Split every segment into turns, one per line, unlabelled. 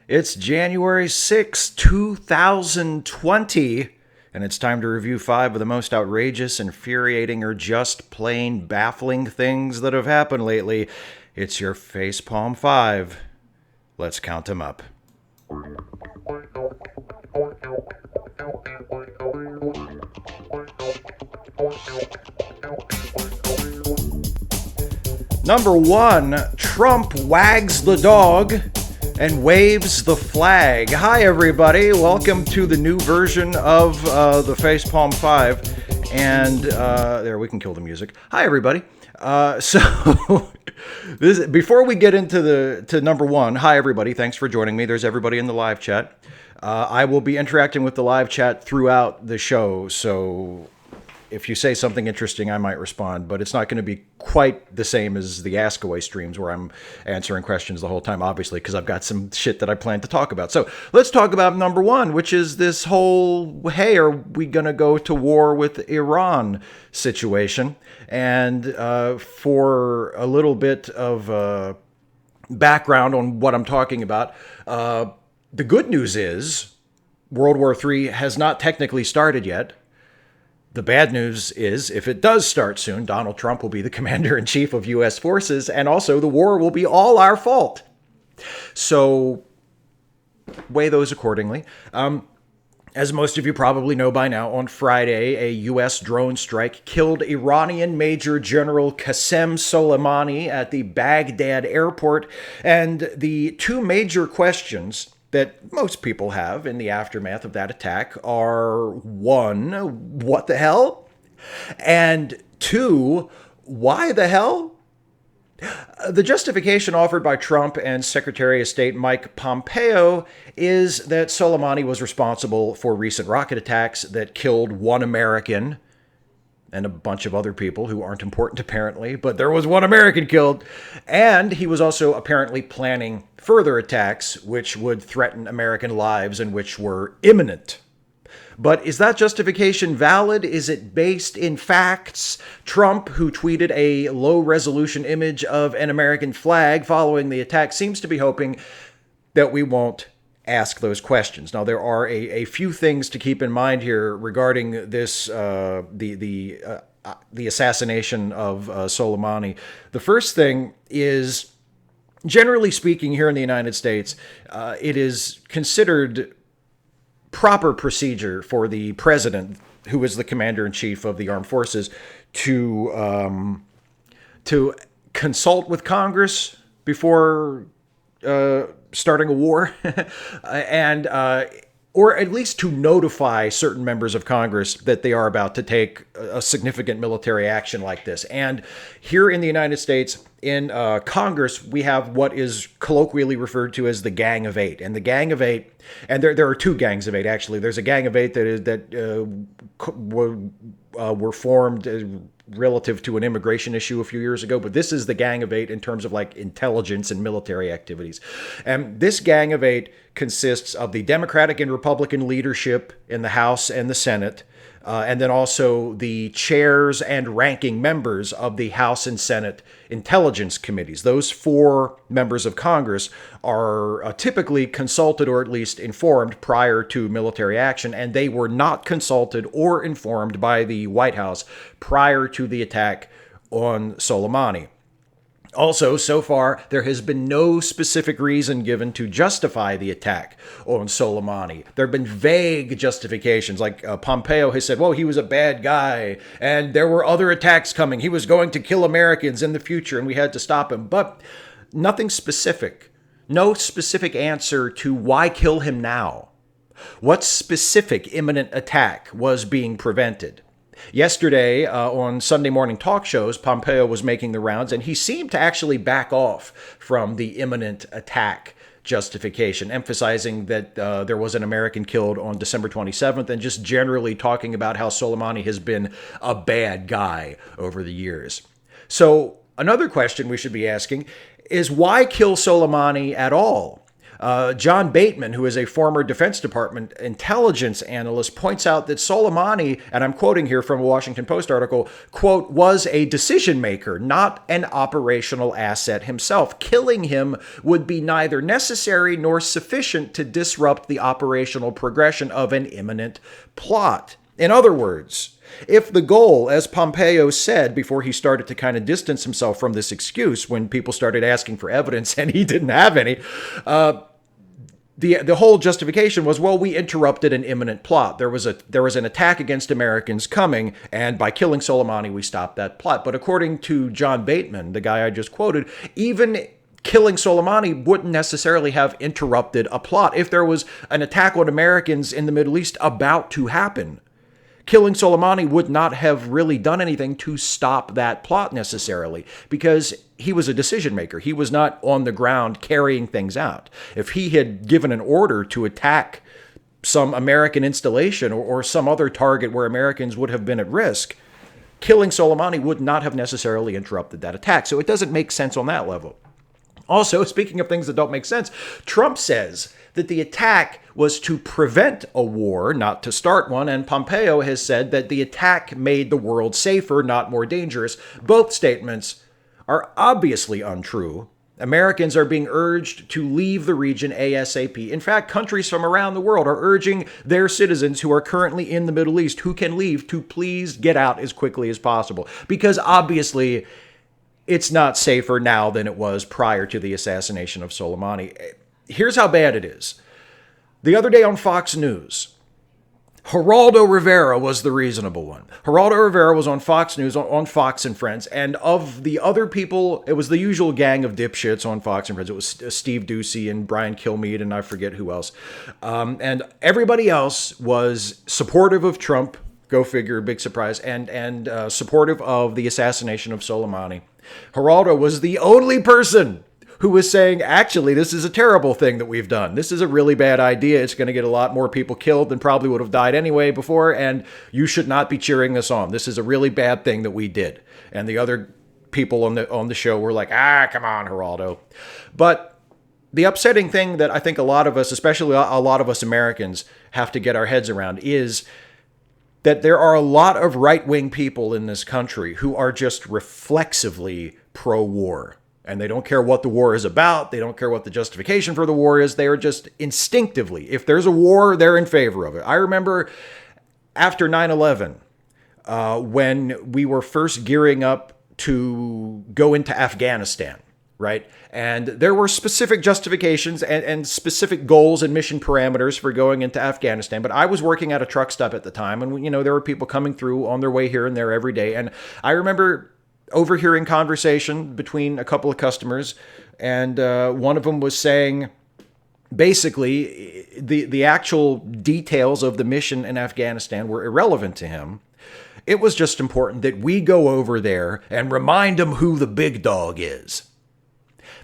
It's January 6th, 2020, and it's time to review 5 of the most outrageous, infuriating, or just plain baffling things that have happened lately. It's your Facepalm 5. Let's count them up. Number 1, Trump wags the dog and waves the flag. Hi, everybody. Welcome to the new version of the Facepalm 5. And there, we can kill the music. Hi, everybody. Before we get into number 1, hi, everybody. Thanks for joining me. There's everybody in the live chat. I will be interacting with the live chat throughout the show, so if you say something interesting, I might respond, but it's not going to be quite the same as the Ask Away streams where I'm answering questions the whole time, obviously, because I've got some shit that I plan to talk about. So let's talk about number 1, which is this whole, hey, are we going to go to war with Iran situation? And for a little bit of background on what I'm talking about, the good news is World War III has not technically started yet. The bad news is, if it does start soon, Donald Trump will be the commander-in-chief of U.S. forces, and also the war will be all our fault. So, weigh those accordingly. As most of you probably know by now, on Friday, a U.S. drone strike killed Iranian Major General Qasem Soleimani at the Baghdad airport, and the two major questions that most people have in the aftermath of that attack are, 1, what the hell? And 2, why the hell? The justification offered by Trump and Secretary of State Mike Pompeo is that Soleimani was responsible for recent rocket attacks that killed 1 American and a bunch of other people who aren't important apparently, but there was 1 American killed. And he was also apparently planning further attacks which would threaten American lives and which were imminent. But is that justification valid? Is it based in facts? Trump, who tweeted a low-resolution image of an American flag following the attack, seems to be hoping that we won't ask those questions. Now, there are a few things to keep in mind here regarding this, the assassination of Soleimani. The first thing is, generally speaking, here in the United States, it is considered proper procedure for the president, who is the commander-in-chief of the armed forces, to consult with Congress before starting a war, and or at least to notify certain members of Congress that they are about to take a significant military action like this. And here in the United States, in Congress, we have what is colloquially referred to as the Gang of Eight. And the Gang of Eight, and there are 2 gangs of 8 actually. There's a Gang of 8 were formed relative to an immigration issue a few years ago, but this is the Gang of 8 in terms of like intelligence and military activities. And this Gang of 8 consists of the Democratic and Republican leadership in the House and the Senate, and then also the chairs and ranking members of the House and Senate intelligence committees. Those 4 members of Congress are typically consulted or at least informed prior to military action, and they were not consulted or informed by the White House prior to the attack on Soleimani. Also, so far, there has been no specific reason given to justify the attack on Soleimani. There have been vague justifications, like Pompeo has said, well, he was a bad guy, and there were other attacks coming. He was going to kill Americans in the future, and we had to stop him. But nothing specific. No specific answer to why kill him now. What specific imminent attack was being prevented? Yesterday, on Sunday morning talk shows, Pompeo was making the rounds, and he seemed to actually back off from the imminent attack justification, emphasizing that there was an American killed on December 27th, and just generally talking about how Soleimani has been a bad guy over the years. So another question we should be asking is, why kill Soleimani at all? John Bateman, who is a former Defense Department intelligence analyst, points out that Soleimani, and I'm quoting here from a Washington Post article, quote, was a decision maker, not an operational asset himself. Killing him would be neither necessary nor sufficient to disrupt the operational progression of an imminent plot. In other words, if the goal, as Pompeo said before he started to kind of distance himself from this excuse when people started asking for evidence and he didn't have any, the whole justification was, well, we interrupted an imminent plot. There was an attack against Americans coming, and by killing Soleimani, we stopped that plot. But according to John Bateman, the guy I just quoted, even killing Soleimani wouldn't necessarily have interrupted a plot. If there was an attack on Americans in the Middle East about to happen, killing Soleimani would not have really done anything to stop that plot necessarily, because he was a decision maker. He was not on the ground carrying things out. If he had given an order to attack some American installation or some other target where Americans would have been at risk, killing Soleimani would not have necessarily interrupted that attack. So it doesn't make sense on that level. Also, speaking of things that don't make sense, Trump says that the attack was to prevent a war, not to start one, and Pompeo has said that the attack made the world safer, not more dangerous. Both statements are obviously untrue. Americans are being urged to leave the region ASAP. In fact, countries from around the world are urging their citizens who are currently in the Middle East, who can leave, to please get out as quickly as possible. Because obviously, it's not safer now than it was prior to the assassination of Soleimani. Here's how bad it is. The other day on Fox News, Geraldo Rivera was the reasonable one. Geraldo Rivera was on Fox News, on Fox and Friends, and of the other people, it was the usual gang of dipshits on Fox and Friends. It was Steve Doocy and Brian Kilmeade and I forget who else. And everybody else was supportive of Trump, go figure, big surprise, and supportive of the assassination of Soleimani. Geraldo was the only person who was saying, actually, this is a terrible thing that we've done. This is a really bad idea. It's going to get a lot more people killed than probably would have died anyway before, and you should not be cheering this on. This is a really bad thing that we did. And the other people on the show were like, come on, Geraldo. But the upsetting thing that I think a lot of us, especially a lot of us Americans, have to get our heads around is that there are a lot of right-wing people in this country who are just reflexively pro-war. And they don't care what the war is about. They don't care what the justification for the war is. They are just instinctively, if there's a war, they're in favor of it. I remember after 9/11, when we were first gearing up to go into Afghanistan, right? And there were specific justifications and specific goals and mission parameters for going into Afghanistan. But I was working at a truck stop at the time, and there were people coming through on their way here and there every day. And I remember overhearing conversation between a couple of customers, and one of them was saying, basically, the actual details of the mission in Afghanistan were irrelevant to him. It was just important that we go over there and remind them who the big dog is.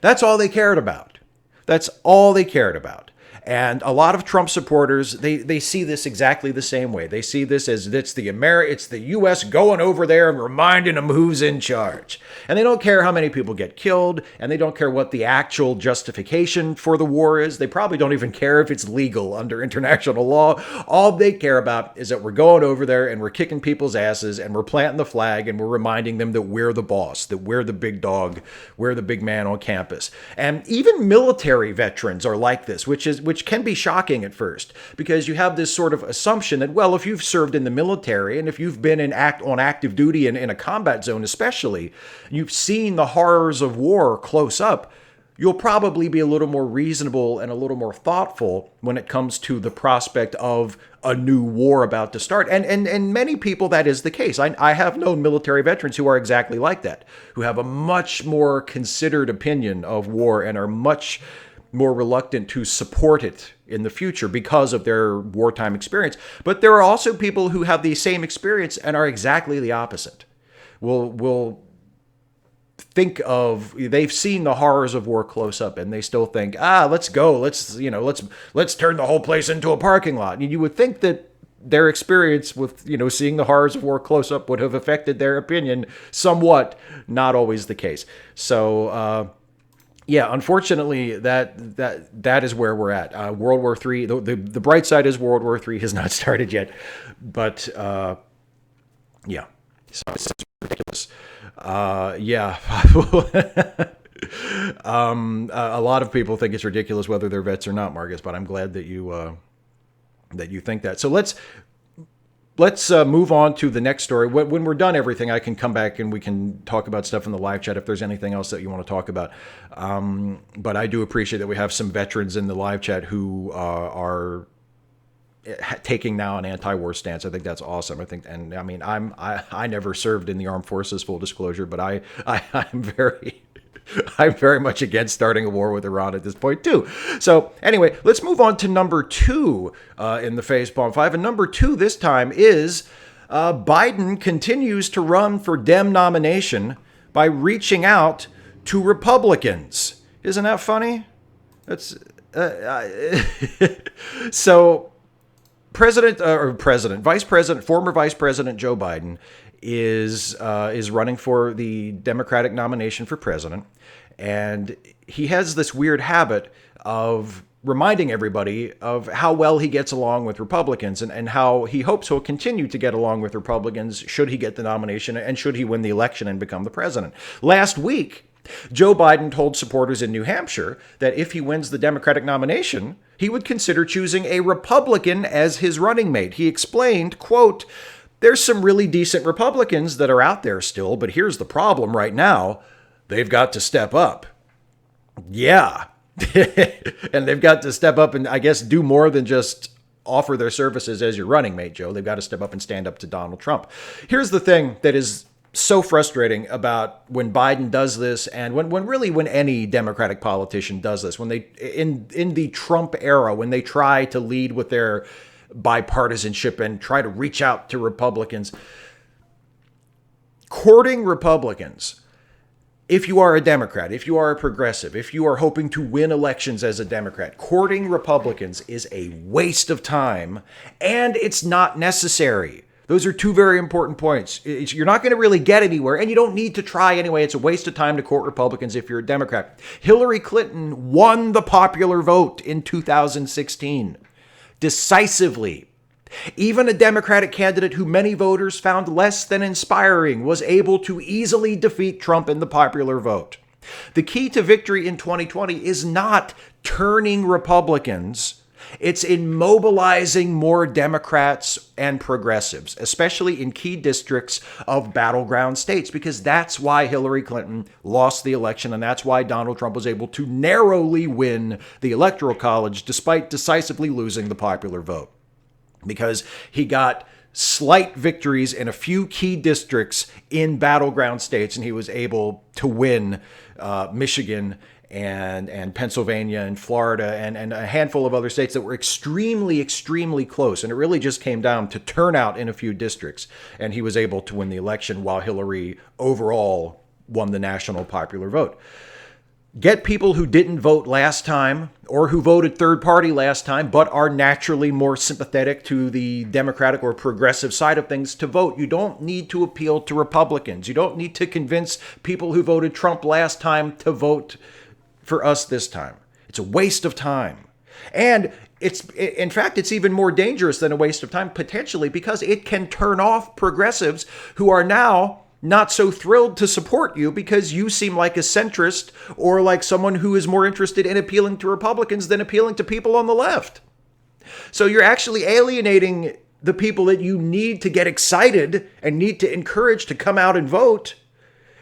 That's all they cared about. That's all they cared about. And a lot of Trump supporters, they see this exactly the same way. They see this as it's the U.S. going over there and reminding them who's in charge. And they don't care how many people get killed, and they don't care what the actual justification for the war is. They probably don't even care if it's legal under international law. All they care about is that we're going over there and we're kicking people's asses and we're planting the flag and we're reminding them that we're the boss, that we're the big dog, we're the big man on campus. And even military veterans are like this, which can be shocking at first, because you have this sort of assumption that, well, if you've served in the military and if you've been on active duty in a combat zone especially, you've seen the horrors of war close up, you'll probably be a little more reasonable and a little more thoughtful when it comes to the prospect of a new war about to start. And many people, that is the case. I have known military veterans who are exactly like that, who have a much more considered opinion of war and are much more reluctant to support it in the future because of their wartime experience. But there are also people who have the same experience and are exactly the opposite. Will think of, they've seen the horrors of war close up and they still think, let's go. Let's turn the whole place into a parking lot. And you would think that their experience with, seeing the horrors of war close up would have affected their opinion somewhat. Not always the case. So, Yeah, unfortunately, that is where we're at. World War III. The bright side is World War III has not started yet, but yeah, so it's ridiculous. Yeah, a lot of people think it's ridiculous whether they're vets or not, Marcus. But I'm glad that you think that. So let's move on to the next story. When we're done everything, I can come back and we can talk about stuff in the live chat if there's anything else that you want to talk about. But I do appreciate that we have some veterans in the live chat who are taking now an anti-war stance. I think that's awesome. I think, and I mean, I never served in the armed forces, full disclosure, but I'm very I'm very much against starting a war with Iran at this point, too. So, anyway, let's move on to number 2 in the Facepalm 5. And number 2 this time is Biden continues to run for Dem nomination by reaching out to Republicans. Isn't that funny? That's so. Former Vice President Joe Biden is running for the Democratic nomination for president, and he has this weird habit of reminding everybody of how well he gets along with Republicans and how he hopes he'll continue to get along with Republicans should he get the nomination and should he win the election and become the president. Last week, Joe Biden told supporters in New Hampshire that if he wins the Democratic nomination, he would consider choosing a Republican as his running mate. He explained, quote, "There's some really decent Republicans that are out there still, but here's the problem right now. They've got to step up." Yeah. And they've got to step up and, I guess, do more than just offer their services as your running mate, Joe. They've got to step up and stand up to Donald Trump. Here's the thing that is so frustrating about when Biden does this, and when any Democratic politician does this, when they in the Trump era, when they try to lead with their bipartisanship and try to reach out to Republicans, courting Republicans. If you are a Democrat, if you are a progressive, if you are hoping to win elections as a Democrat, courting Republicans is a waste of time, and it's not necessary. Those are two very important points. You're not going to really get anywhere, and you don't need to try anyway. It's a waste of time to court Republicans if you're a Democrat. Hillary Clinton won the popular vote in 2016 decisively. Even a Democratic candidate who many voters found less than inspiring was able to easily defeat Trump in the popular vote. The key to victory in 2020 is not turning Republicans. It's in mobilizing more Democrats and progressives, especially in key districts of battleground states, because that's why Hillary Clinton lost the election, and that's why Donald Trump was able to narrowly win the Electoral College despite decisively losing the popular vote. Because he got slight victories in a few key districts in battleground states, and he was able to win Michigan and Pennsylvania and Florida and a handful of other states that were extremely, extremely close. And it really just came down to turnout in a few districts. And he was able to win the election while Hillary overall won the national popular vote. Get people who didn't vote last time or who voted third party last time but are naturally more sympathetic to the Democratic or progressive side of things to vote. You don't need to appeal to Republicans. You don't need to convince people who voted Trump last time to vote for us this time. It's a waste of time. And in fact, it's even more dangerous than a waste of time potentially because it can turn off progressives who are now not so thrilled to support you because you seem like a centrist or like someone who is more interested in appealing to Republicans than appealing to people on the left. So you're actually alienating the people that you need to get excited and need to encourage to come out and vote.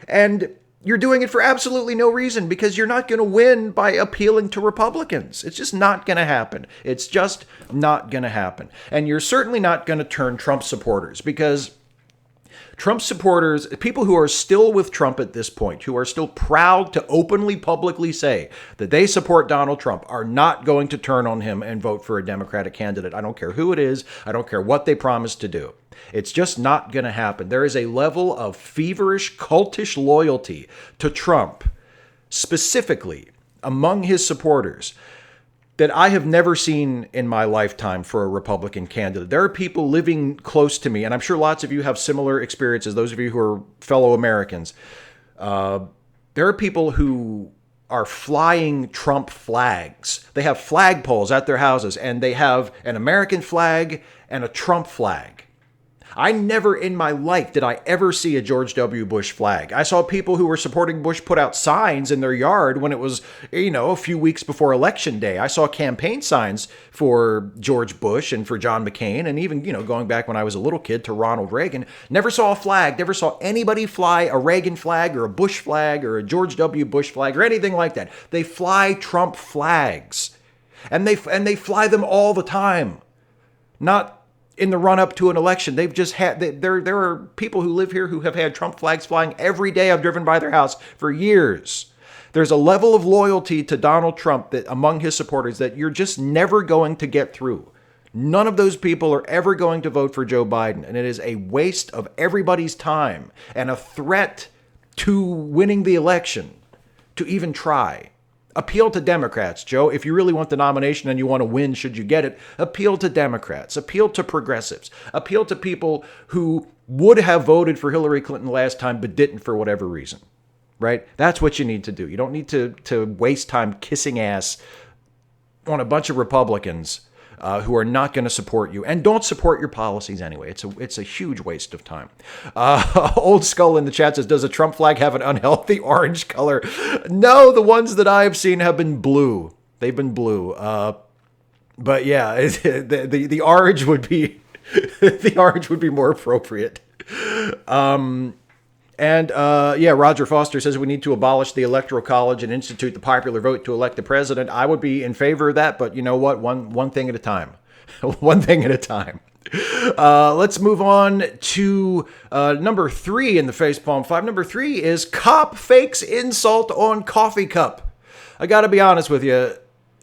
And you're doing it for absolutely no reason because you're not going to win by appealing to Republicans. It's just not going to happen. It's just not going to happen. And you're certainly not going to turn Trump supporters because Trump supporters, people who are still with Trump at this point, who are still proud to openly, publicly say that they support Donald Trump, are not going to turn on him and vote for a Democratic candidate. I don't care who it is. I don't care what they promise to do. It's just not going to happen. There is a level of feverish, cultish loyalty to Trump, specifically among his supporters, that I have never seen in my lifetime for a Republican candidate. There are people living close to me, and I'm sure lots of you have similar experiences, those of you who are fellow Americans. There are people who are flying Trump flags. They have flagpoles at their houses, and they have an American flag and a Trump flag. I never in my life did I ever see a George W. Bush flag. I saw people who were supporting Bush put out signs in their yard when it was, a few weeks before Election Day. I saw campaign signs for George Bush and for John McCain, and even, going back when I was a little kid to Ronald Reagan. Never saw a flag, never saw anybody fly a Reagan flag or a Bush flag or a George W. Bush flag or anything like that. They fly Trump flags, and they fly them all the time. Not in the run-up to an election. They've just had, there are people who live here who have had Trump flags flying every day I've driven by their house for years. There's a level of loyalty to Donald Trump that among his supporters that you're just never going to get through. None of those people are ever going to vote for Joe Biden, and it is a waste of everybody's time and a threat to winning the election to even try. Appeal to Democrats, Joe. If you really want the nomination and you want to win, should you get it, appeal to Democrats, appeal to progressives, appeal to people who would have voted for Hillary Clinton last time but didn't for whatever reason, right? That's what you need to do. You don't need to waste time kissing ass on a bunch of Republicans who are not going to support you and don't support your policies anyway. It's a huge waste of time. Old Skull in the chat says, does a Trump flag have an unhealthy orange color? No, the ones that I've seen have been blue. They've been blue. But yeah, the orange would be the orange would be more appropriate. Roger Foster says we need to abolish the Electoral College and institute the popular vote to elect the president. I would be in favor of that, but you know what? One thing at a time. One thing at a time. Let's move on to number 3 in the Facepalm 5. Number 3 is cop fakes insult on coffee cup. I got to be honest with you.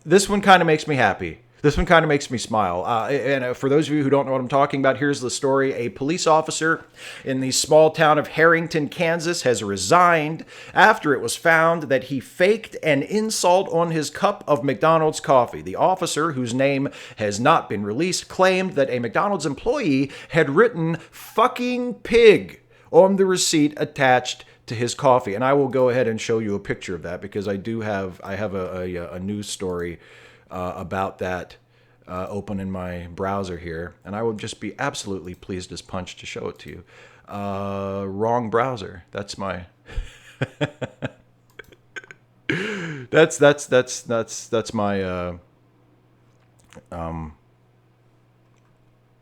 This one kind of makes me happy. This one kind of makes me smile. And for those of you who don't know what I'm talking about, here's the story. A police officer in the small town of Harrington, Kansas, has resigned after it was found that he faked an insult on his cup of McDonald's coffee. The officer, whose name has not been released, claimed that a McDonald's employee had written "fucking pig" on the receipt attached to his coffee. And I will go ahead and show you a picture of that because I have a news story about that open in my browser here, and I will just be absolutely pleased as punch to show it to you. Wrong browser. That's my that's my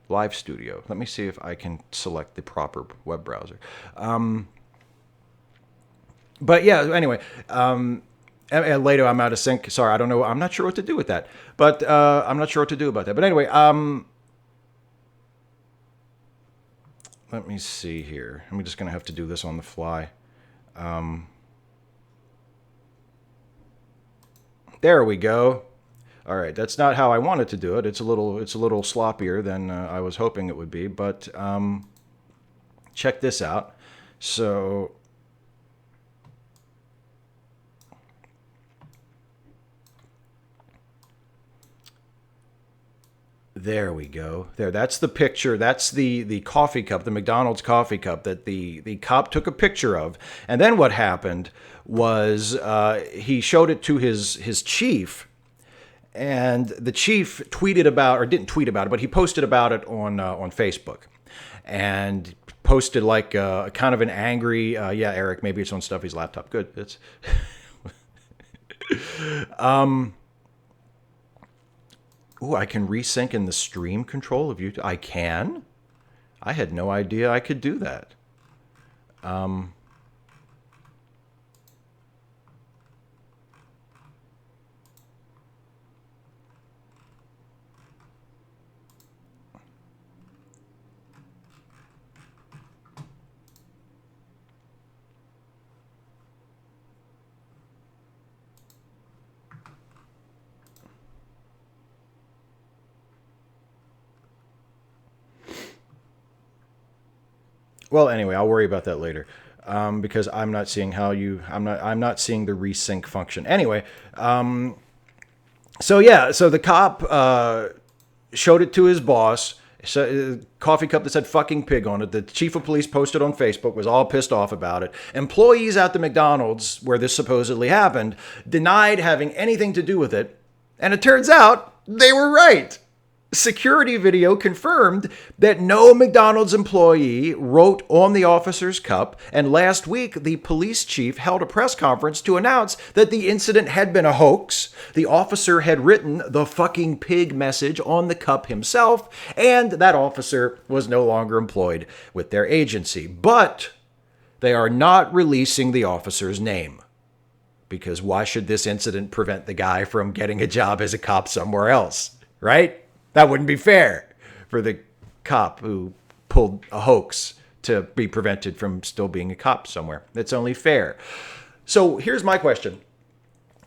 live studio. Let me see if I can select the proper web browser. But yeah, anyway, and later I'm out of sync. Sorry, I don't know. I'm not sure what to do with that. But I'm not sure what to do about that. But anyway, let me see here. I'm just going to have to do this on the fly. There we go. All right, that's not how I wanted to do it. It's a little sloppier than I was hoping it would be. But check this out. So there we go. There, that's the picture. That's the coffee cup, the McDonald's coffee cup that the cop took a picture of. And then what happened was he showed it to his chief, and the chief tweeted about, or didn't tweet about it, but he posted about it on Facebook, and posted like kind of an angry, yeah, Eric, maybe it's on Stuffy's laptop. Good. It's ooh, I can resync in the stream control of YouTube. I can? I had no idea I could do that. Well, anyway, I'll worry about that later, because I'm not seeing how you. I'm not seeing the resync function. Anyway, so yeah, so the cop showed it to his boss, coffee cup that said fucking pig on it. The chief of police posted on Facebook, was all pissed off about it. Employees at the McDonald's where this supposedly happened denied having anything to do with it. And it turns out they were right. Security video confirmed that no McDonald's employee wrote on the officer's cup, and last week the police chief held a press conference to announce that the incident had been a hoax. The officer had written the fucking pig message on the cup himself, and that officer was no longer employed with their agency. But they are not releasing the officer's name, because why should this incident prevent the guy from getting a job as a cop somewhere else, right? That wouldn't be fair for the cop who pulled a hoax to be prevented from still being a cop somewhere. That's only fair. So here's my question.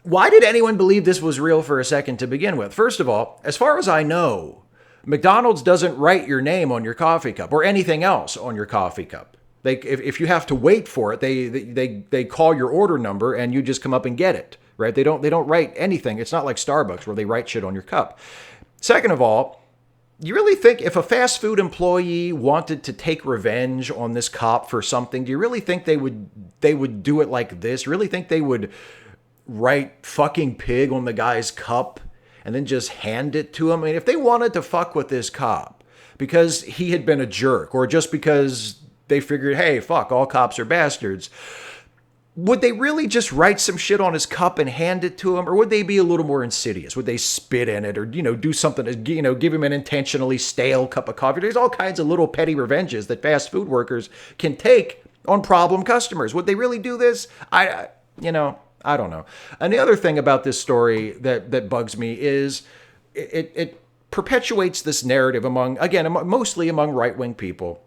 Why did anyone believe this was real for a second to begin with? First of all, as far as I know, McDonald's doesn't write your name on your coffee cup or anything else on your coffee cup. If you have to wait for it, they call your order number and you just come up and get it, right? They don't write anything. It's not like Starbucks where they write shit on your cup. Second of all, you really think if a fast food employee wanted to take revenge on this cop for something, do you really think they would do it like this? Really think they would write fucking pig on the guy's cup and then just hand it to him? I mean, if they wanted to fuck with this cop because he had been a jerk or just because they figured, hey, fuck, all cops are bastards, would they really just write some shit on his cup and hand it to him? Or would they be a little more insidious? Would they spit in it or, do something to, give him an intentionally stale cup of coffee? There's all kinds of little petty revenges that fast food workers can take on problem customers. Would they really do this? I don't know. And the other thing about this story that bugs me is it perpetuates this narrative mostly among right-wing people,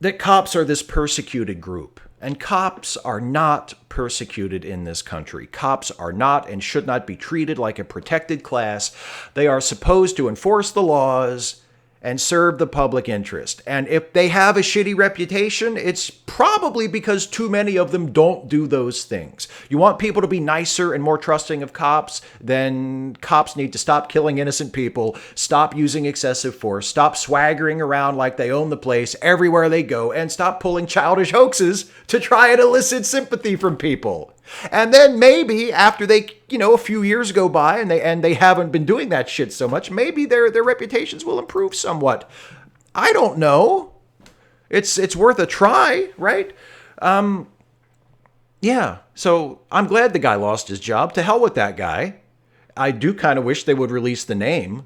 that cops are this persecuted group. And cops are not persecuted in this country. Cops are not and should not be treated like a protected class. They are supposed to enforce the laws and serve the public interest. And if they have a shitty reputation, it's probably because too many of them don't do those things. You want people to be nicer and more trusting of cops, then cops need to stop killing innocent people, stop using excessive force, stop swaggering around like they own the place everywhere they go, and stop pulling childish hoaxes to try and elicit sympathy from people. And then maybe after they, a few years go by and they haven't been doing that shit so much, maybe their reputations will improve somewhat. I don't know. It's worth a try, right? Yeah. So I'm glad the guy lost his job. To hell with that guy. I do kind of wish they would release the name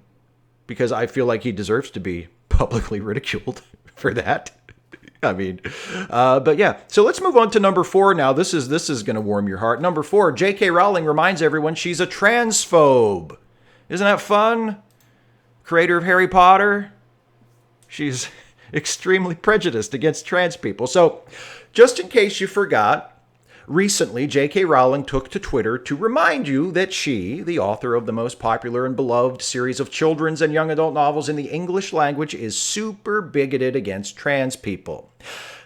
because I feel like he deserves to be publicly ridiculed for that. I mean, but yeah. So let's move on to number 4 now. This is going to warm your heart. Number 4, J.K. Rowling reminds everyone she's a transphobe. Isn't that fun? Creator of Harry Potter. She's extremely prejudiced against trans people. So just in case you forgot, recently J.K. Rowling took to Twitter to remind you that she, the author of the most popular and beloved series of children's and young adult novels in the English language, is super bigoted against trans people.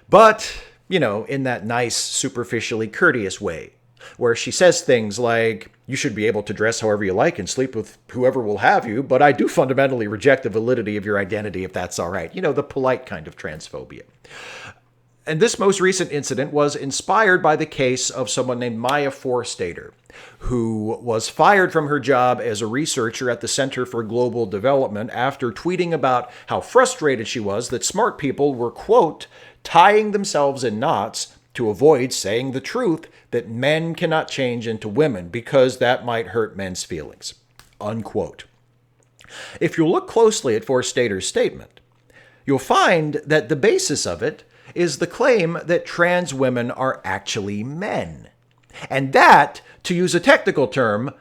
But, in that nice, superficially courteous way, where she says things like, you should be able to dress however you like and sleep with whoever will have you, but I do fundamentally reject the validity of your identity if that's all right. The polite kind of transphobia. And this most recent incident was inspired by the case of someone named Maya Forstater, who was fired from her job as a researcher at the Center for Global Development after tweeting about how frustrated she was that smart people were, quote, tying themselves in knots to avoid saying the truth that men cannot change into women because that might hurt men's feelings, unquote. If you look closely at Forstater's statement, you'll find that the basis of it is the claim that trans women are actually men. And that, to use a technical term,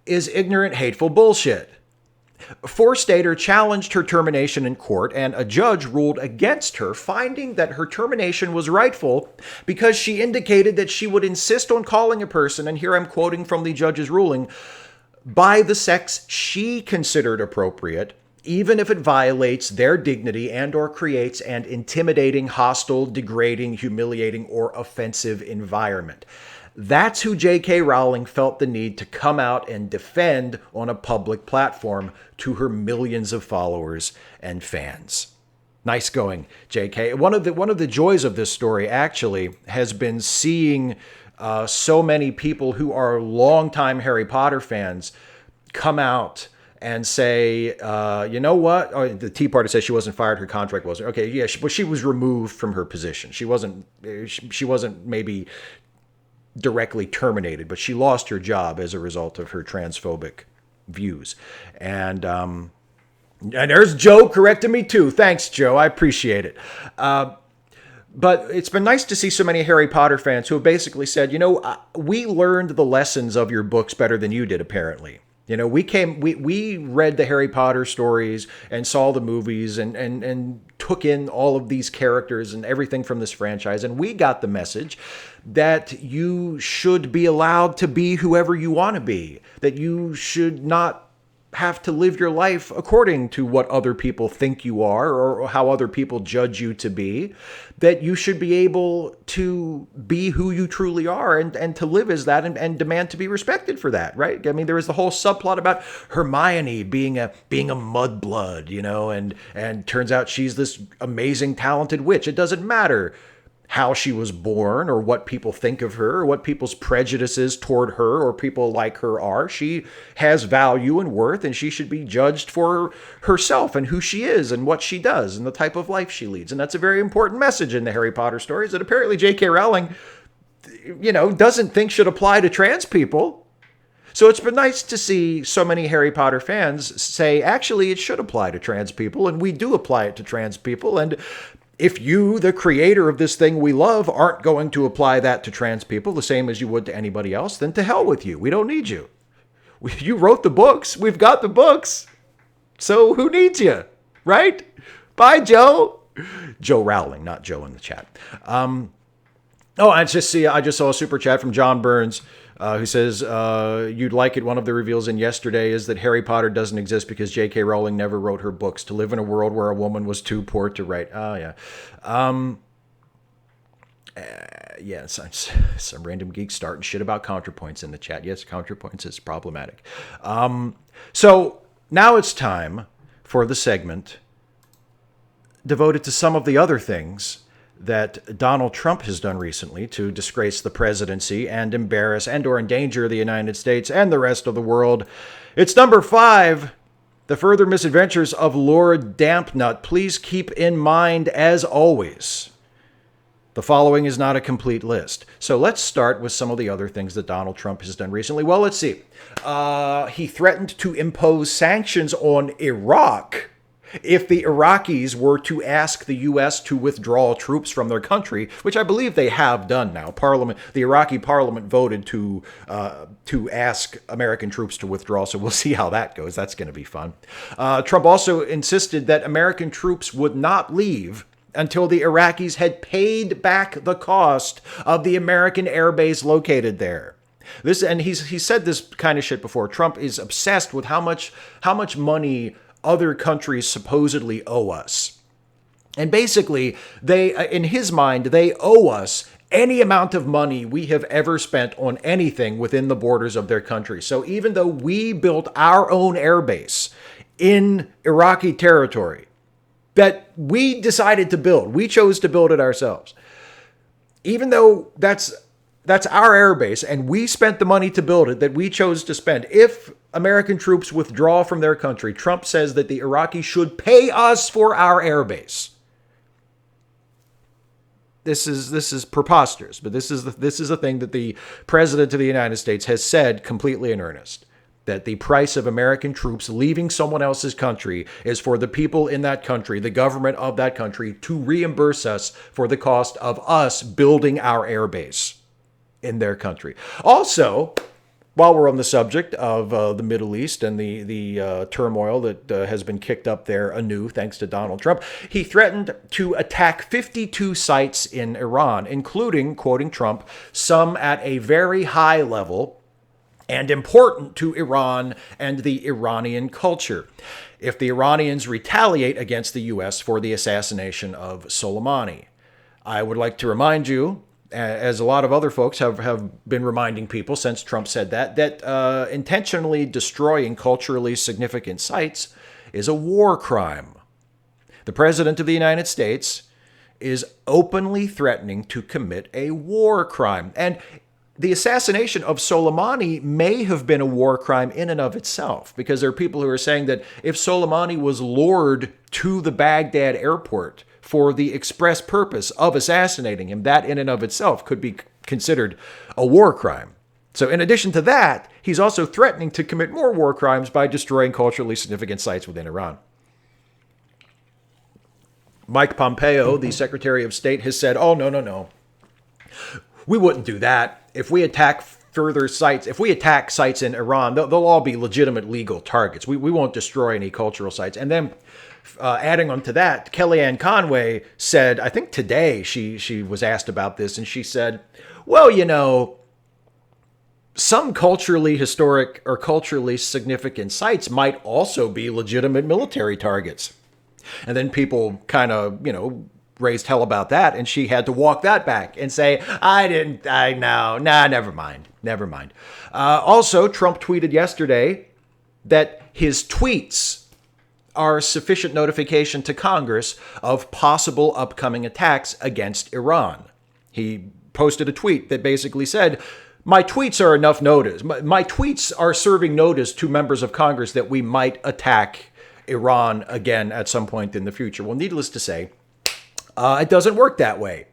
is ignorant, hateful bullshit. Forstater challenged her termination in court, and a judge ruled against her, finding that her termination was rightful because she indicated that she would insist on calling a person, and here I'm quoting from the judge's ruling, by the sex she considered appropriate, even if it violates their dignity and or creates an intimidating, hostile, degrading, humiliating, or offensive environment. That's who J.K. Rowling felt the need to come out and defend on a public platform to her millions of followers and fans. Nice going, J.K. One of the joys of this story actually has been seeing so many people who are longtime Harry Potter fans come out and say, you know what? Oh, the Tea Party says she wasn't fired. Her contract wasn't. Okay, yeah, but she was removed from her position. She wasn't maybe directly terminated, but she lost her job as a result of her transphobic views. And there's Joe correcting me too. Thanks, Joe. I appreciate it. But it's been nice to see so many Harry Potter fans who have basically said, you know, we learned the lessons of your books better than you did, apparently. You know, we read the Harry Potter stories and saw the movies and took in all of these characters and everything from this franchise. And we got the message that you should be allowed to be whoever you want to be, that you should not have to live your life according to what other people think you are or how other people judge you to be, that you should be able to be who you truly are and to live as that and demand to be respected for that, right? I mean, there was the whole subplot about Hermione being a mudblood, you know, and turns out she's this amazing, talented witch. It doesn't matter how she was born or what people think of her or what people's prejudices toward her or people like her are. She has value and worth, and she should be judged for herself and who she is and what she does and the type of life she leads. And that's a very important message in the Harry Potter stories that apparently J.K. Rowling, you know, doesn't think should apply to trans people. So it's been nice to see so many Harry Potter fans say, actually, it should apply to trans people, and we do apply it to trans people. And if you, the creator of this thing we love, aren't going to apply that to trans people the same as you would to anybody else, then to hell with you. We don't need you. You wrote the books. We've got the books. So who needs you, right? Bye, Joe. Joe Rowling, not Joe in the chat. I just saw a super chat from John Burns who says, you'd like it. One of the reveals in yesterday is that Harry Potter doesn't exist because J.K. Rowling never wrote her books to live in a world where a woman was too poor to write. Oh, yeah. Yeah, some random geek starting shit about counterpoints in the chat. Yes, counterpoints is problematic. So now it's time for the segment devoted to some of the other things that Donald Trump has done recently to disgrace the presidency and embarrass and or endanger the United States and the rest of the world. It's number 5, the further misadventures of Lord Dampnut. Please keep in mind, as always, the following is not a complete list. So let's start with some of the other things that Donald Trump has done recently. Well, let's see. He threatened to impose sanctions on Iraq if the Iraqis were to ask the U.S. to withdraw troops from their country, which I believe they have done now. The Iraqi parliament voted to ask American troops to withdraw, so we'll see how that goes. That's going to be fun. Trump also insisted that American troops would not leave until the Iraqis had paid back the cost of the American airbase located there. He's said this kind of shit before. Trump is obsessed with how much money other countries supposedly owe us. And basically, in his mind, they owe us any amount of money we have ever spent on anything within the borders of their country. So even though we built our own airbase in Iraqi territory that we decided to build, we chose to build it ourselves, even though that's our airbase and we spent the money to build it that we chose to spend, if American troops withdraw from their country, Trump says that the Iraqis should pay us for our airbase. This is preposterous, but this is a thing that the President of the United States has said completely in earnest, that the price of American troops leaving someone else's country is for the people in that country, the government of that country, to reimburse us for the cost of us building our airbase in their country. Also, while we're on the subject of the Middle East and the turmoil that has been kicked up there anew thanks to Donald Trump, he threatened to attack 52 sites in Iran, including, quoting Trump, some at a very high level and important to Iran and the Iranian culture, if the Iranians retaliate against the U.S. for the assassination of Soleimani. I would like to remind you as a lot of other folks have been reminding people since Trump said that intentionally destroying culturally significant sites is a war crime. The President of the United States is openly threatening to commit a war crime. And the assassination of Soleimani may have been a war crime in and of itself, because there are people who are saying that if Soleimani was lured to the Baghdad airport for the express purpose of assassinating him, that in and of itself could be considered a war crime. So in addition to that, he's also threatening to commit more war crimes by destroying culturally significant sites within Iran. Mike Pompeo, the Secretary of State, has said, oh, no. We wouldn't do that. If we attack further sites, if we attack sites in Iran, they'll all be legitimate legal targets. We won't destroy any cultural sites. And then adding on to that, Kellyanne Conway said, I think today she was asked about this, and she said, well, some culturally historic or culturally significant sites might also be legitimate military targets. And then people kind of, raised hell about that, and she had to walk that back and say, never mind. Also, Trump tweeted yesterday that his tweets are sufficient notification to Congress of possible upcoming attacks against Iran. He posted a tweet that basically said, my tweets are enough notice. My tweets are serving notice to members of Congress that we might attack Iran again at some point in the future. Well, needless to say, it doesn't work that way.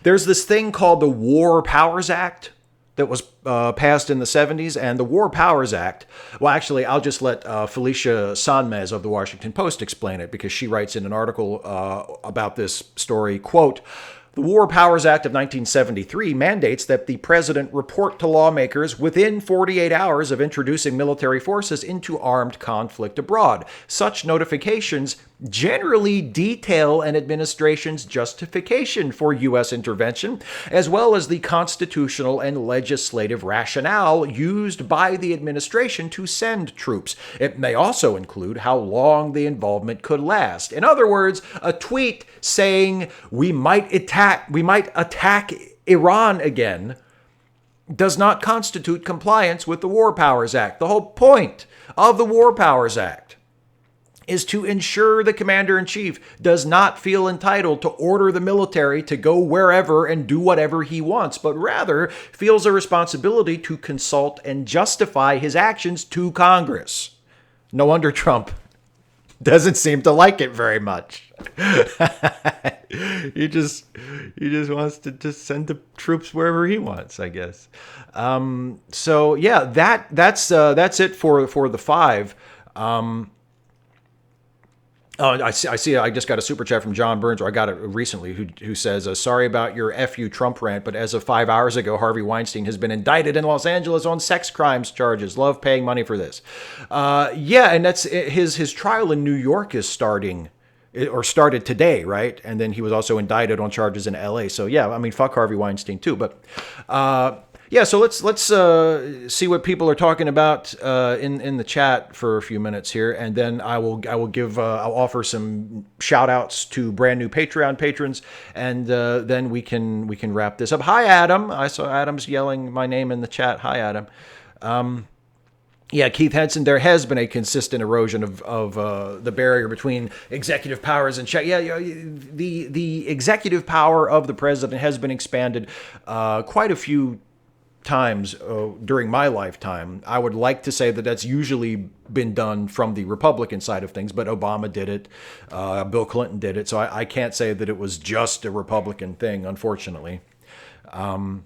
There's this thing called the War Powers Act that was passed in the 70s, and the War Powers Act, well, actually, I'll just let Felicia Sanmez of the Washington Post explain it, because she writes in an article about this story, quote, the War Powers Act of 1973 mandates that the president report to lawmakers within 48 hours of introducing military forces into armed conflict abroad. Such notifications generally detail an administration's justification for U.S. intervention, as well as the constitutional and legislative rationale used by the administration to send troops. It may also include how long the involvement could last. In other words, a tweet saying we might attack Iran again does not constitute compliance with the War Powers Act. The whole point of the War Powers Act is to ensure the commander-in-chief does not feel entitled to order the military to go wherever and do whatever he wants, but rather feels a responsibility to consult and justify his actions to Congress. No wonder Trump doesn't seem to like it very much. He just wants to just send the troops wherever he wants, I guess. So yeah, that's it for the five. Oh, I see. I just got a super chat from John Burns, or I got it recently, who says, sorry about your FU Trump rant, but as of 5 hours ago, Harvey Weinstein has been indicted in Los Angeles on sex crimes charges. Love paying money for this. Yeah, and that's his trial in New York is started today, right? And then he was also indicted on charges in LA. So yeah, I mean, fuck Harvey Weinstein too. But yeah, so let's see what people are talking about in the chat for a few minutes here, and then I'll offer some shout outs to brand new Patreon patrons, and then we can wrap this up. Hi, Adam. I saw Adam's yelling my name in the chat. Hi, Adam. Yeah, Keith Henson, there has been a consistent erosion of the barrier between executive powers and check. Yeah, the executive power of the president has been expanded quite a few times during my lifetime. I would like to say that that's usually been done from the Republican side of things, but Obama did it, Bill Clinton did it, so I can't say that it was just a Republican thing, unfortunately. And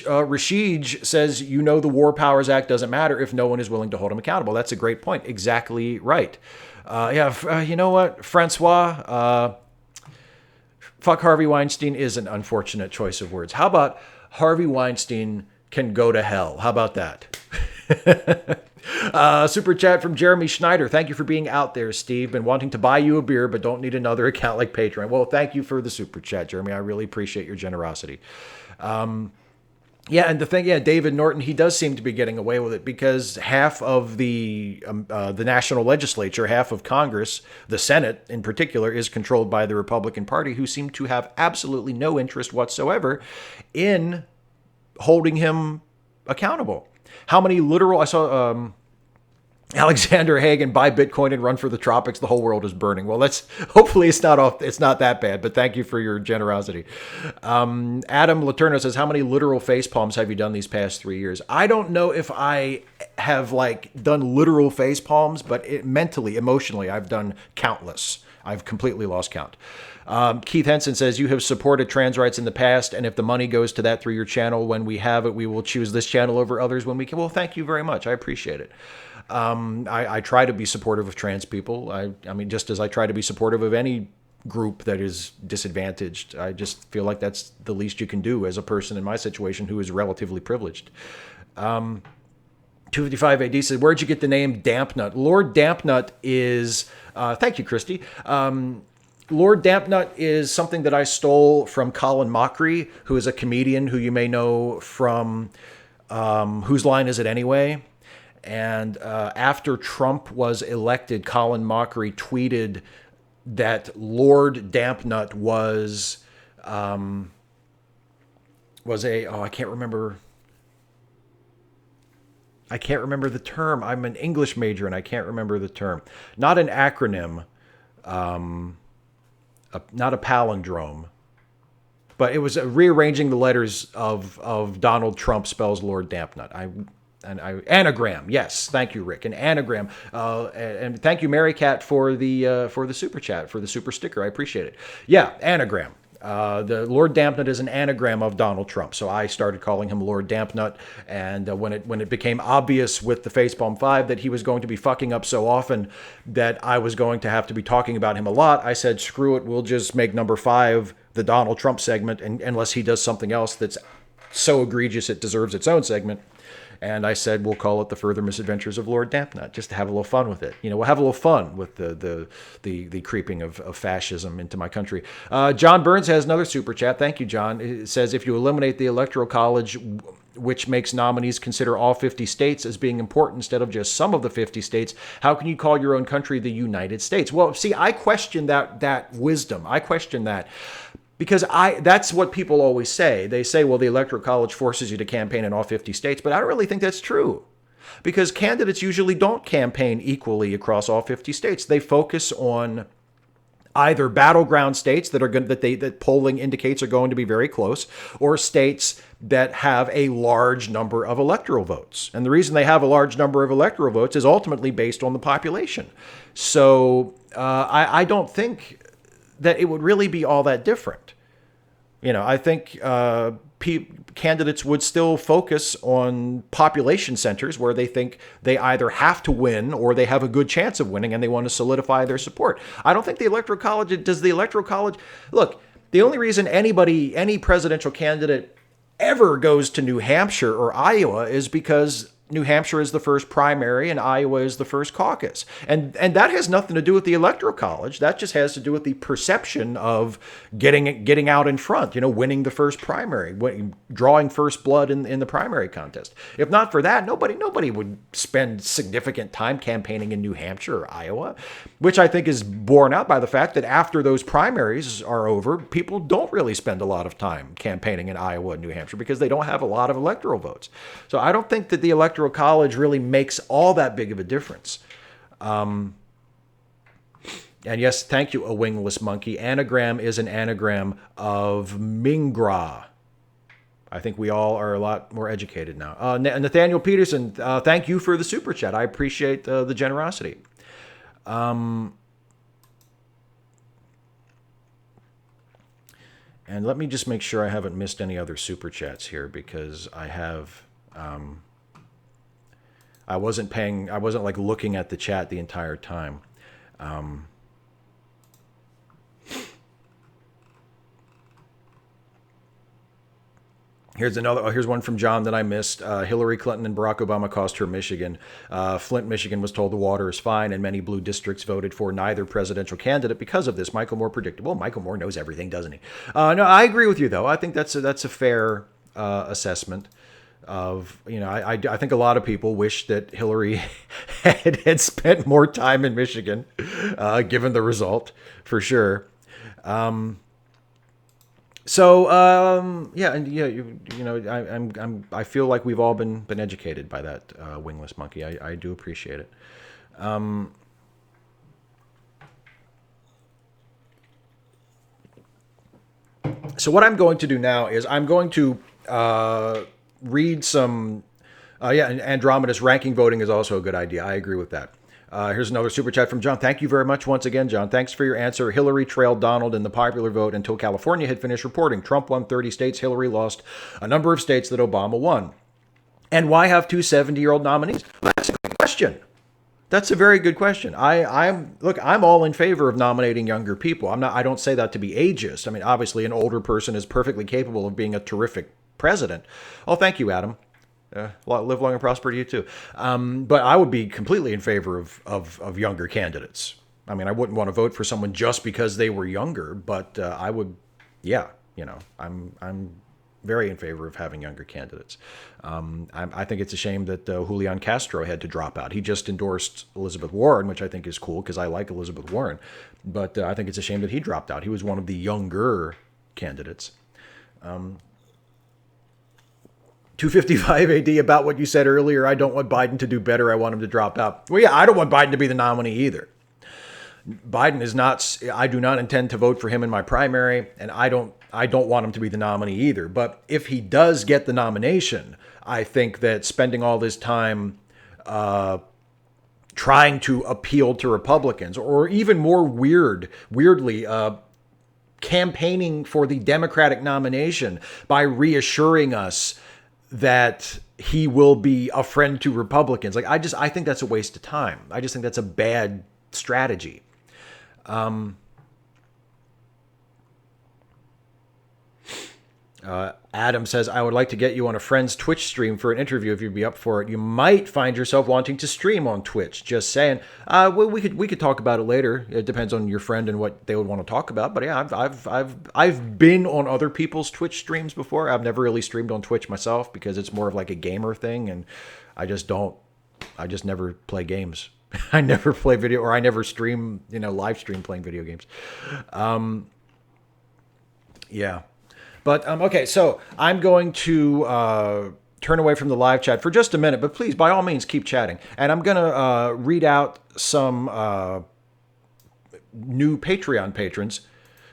Rashid says, the War Powers Act doesn't matter if no one is willing to hold him accountable. That's a great point. Exactly right. You know what, Francois? Fuck Harvey Weinstein is an unfortunate choice of words. How about Harvey Weinstein can go to hell? How about that? Super chat from Jeremy Schneider. Thank you for being out there, Steve. Been wanting to buy you a beer, but don't need another account like Patreon. Well, thank you for the super chat, Jeremy. I really appreciate your generosity. Yeah, and the thing, yeah, David Norton, he does seem to be getting away with it because half of the national legislature, half of Congress, the Senate in particular, is controlled by the Republican Party, who seem to have absolutely no interest whatsoever in holding him accountable. How many literal? I saw Alexander Hagen, buy Bitcoin and run for the tropics. The whole world is burning. Well, that's hopefully it's not off. It's not that bad. But thank you for your generosity. Adam Laterno says, "How many literal face palms have you done these past 3 years?" I don't know if I have like done literal face palms, but mentally, emotionally, I've done countless. I've completely lost count. Keith Henson says, "You have supported trans rights in the past, and if the money goes to that through your channel, when we have it, we will choose this channel over others when we can." Well, thank you very much. I appreciate it. I try to be supportive of trans people. I mean, just as I try to be supportive of any group that is disadvantaged. I just feel like that's the least you can do as a person in my situation who is relatively privileged. 255 AD says, "Where'd you get the name Dampnut?" Lord Dampnut is, thank you, Christy. Lord Dampnut is something that I stole from Colin Mockery, who is a comedian who you may know from Whose Line Is It Anyway? And after Trump was elected, Colin Mockery tweeted that Lord Dampnut was a, oh, I can't remember the term. I'm an English major and I can't remember the term. Not an acronym, not a palindrome, but it was rearranging the letters of Donald Trump spells Lord Dampnut. Anagram. Yes, thank you, Rick. An anagram. And thank you, Mary Cat, for the super chat, for the super sticker. I appreciate it. Yeah, anagram. The Lord Dampnut is an anagram of Donald Trump, so I started calling him Lord Dampnut. And when it became obvious with the Facepalm 5 that he was going to be fucking up so often that I was going to have to be talking about him a lot, I said, screw it, we'll just make number 5 the Donald Trump segment, and unless he does something else that's so egregious it deserves its own segment. And I said, we'll call it The Further Misadventures of Lord Dampnut, just to have a little fun with it. You know, we'll have a little fun with the creeping of fascism into my country. John Burns has another super chat. Thank you, John. It says, "If you eliminate the Electoral College, which makes nominees consider all 50 states as being important instead of just some of the 50 states, how can you call your own country the United States?" Well, see, I question that wisdom. I question that. Because that's what people always say. They say, well, the Electoral College forces you to campaign in all 50 states, but I don't really think that's true. Because candidates usually don't campaign equally across all 50 states. They focus on either battleground states that polling indicates are going to be very close, or states that have a large number of electoral votes. And the reason they have a large number of electoral votes is ultimately based on the population. So I don't think that it would really be all that different. You know, I think candidates would still focus on population centers where they think they either have to win or they have a good chance of winning and they want to solidify their support. I don't think the Electoral College, look, the only reason any presidential candidate ever goes to New Hampshire or Iowa is because New Hampshire is the first primary and Iowa is the first caucus. And that has nothing to do with the Electoral College. That just has to do with the perception of getting out in front, you know, winning the first primary, drawing first blood in the primary contest. If not for that, nobody would spend significant time campaigning in New Hampshire or Iowa, which I think is borne out by the fact that after those primaries are over, people don't really spend a lot of time campaigning in Iowa and New Hampshire because they don't have a lot of electoral votes. So I don't think that the Electoral College really makes all that big of a difference. And yes, thank you, A Wingless Monkey. Anagram is an anagram of Mingra. I think we all are a lot more educated now. Nathaniel Peterson, thank you for the super chat. I appreciate the generosity. And let me just make sure I haven't missed any other super chats here because I have... I wasn't like looking at the chat the entire time. Here's one from John that I missed. Hillary Clinton and Barack Obama cost her Michigan. Flint, Michigan was told the water is fine, and many blue districts voted for neither presidential candidate because of this. Michael Moore predictable. Michael Moore knows everything, doesn't he? No, I agree with you, though. I think that's a fair assessment. of, I think a lot of people wish that Hillary had spent more time in Michigan, given the result, for sure. Yeah, and yeah, I feel like we've all been educated by that wingless monkey. I do appreciate it. So what I'm going to do now is I'm going to read some. Yeah, and Andromeda's ranking voting is also a good idea. I agree with that. Here's another super chat from John. Thank you very much once again, John. Thanks for your answer. Hillary trailed Donald in the popular vote until California had finished reporting. Trump won 30 states. Hillary lost a number of states that Obama won. And why have two 70-year-old nominees? Well, that's a good question. That's a very good question. I'm all in favor of nominating younger people. I don't say that to be ageist. I mean, obviously, an older person is perfectly capable of being a terrific president. Oh, thank you, Adam. Live long and prosper to you too. But I would be completely in favor of younger candidates. I mean, I wouldn't want to vote for someone just because they were younger, but I would, yeah, I'm very in favor of having younger candidates. I think it's a shame that Julian Castro had to drop out. He just endorsed Elizabeth Warren, which I think is cool because I like Elizabeth Warren. But I think it's a shame that he dropped out. He was one of the younger candidates. 255 AD, about what you said earlier. I don't want Biden to do better. I want him to drop out. Well, yeah, I don't want Biden to be the nominee either. Biden is not. I do not intend to vote for him in my primary, and I don't want him to be the nominee either. But if he does get the nomination, I think that spending all this time trying to appeal to Republicans, or even more weirdly, campaigning for the Democratic nomination by reassuring us that he will be a friend to Republicans. I think that's a waste of time. I just think that's a bad strategy. Adam says, I would like to get you on a friend's Twitch stream for an interview if you'd be up for it. You might find yourself wanting to stream on Twitch. Just saying. Well, we could talk about it later. It depends on your friend and what they would want to talk about. But yeah, I've been on other people's Twitch streams before. I've never really streamed on Twitch myself because it's more of like a gamer thing, and I just never play games. I never play video, or I never stream, live stream playing video games. Yeah. But, okay, so I'm going to turn away from the live chat for just a minute, but please, by all means, keep chatting. And I'm going to read out some new Patreon patrons